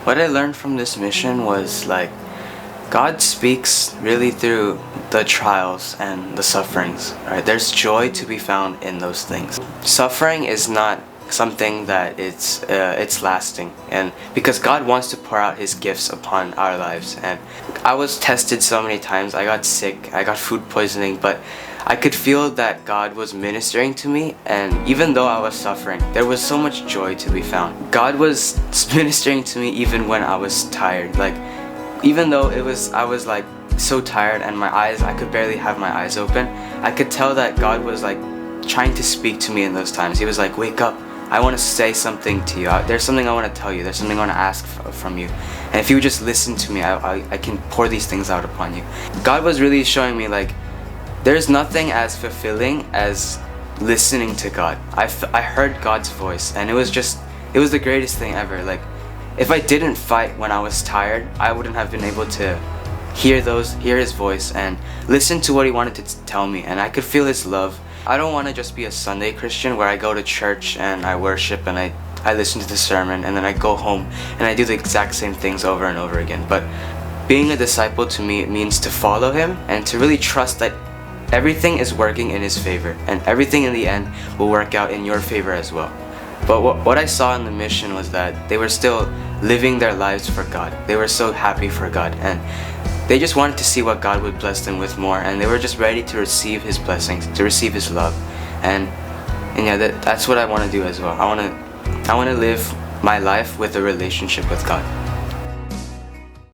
What I learned from this mission was like God speaks really through the trials and the sufferings, right? There's joy to be found in those things. Suffering is not something that it's lasting, and because God wants to pour out His gifts upon our lives. And I was tested so many times. I got sick, I got food poisoning, but I could feel that God was ministering to me, and even though I was suffering, there was so much joy to be found. God was ministering to me even when I was tired. Like, even though I was like so tired and I could barely have my eyes open, I could tell that God was like trying to speak to me in those times. He was like, wake up, I want to say something to you. There's something I want to tell you. There's something I want to ask from you. And if you would just listen to me, I can pour these things out upon you. God was really showing me like, there's nothing as fulfilling as listening to God. I heard God's voice, and it was the greatest thing ever. Like, if I didn't fight when I was tired, I wouldn't have been able to hear His voice and listen to what He wanted to tell me, and I could feel His love. I don't want to just be a Sunday Christian where I go to church and I worship and I listen to the sermon and then I go home and I do the exact same things over and over again. But being a disciple, to me, it means to follow Him and to really trust that everything is working in His favor, and everything in the end will work out in your favor as well. But what I saw in the mission was that they were still living their lives for God. They were so happy for God, and they just wanted to see what God would bless them with more, and they were just ready to receive His blessings, to receive His love. And yeah, that's what I want to do as well. I want to live my life with a relationship with God.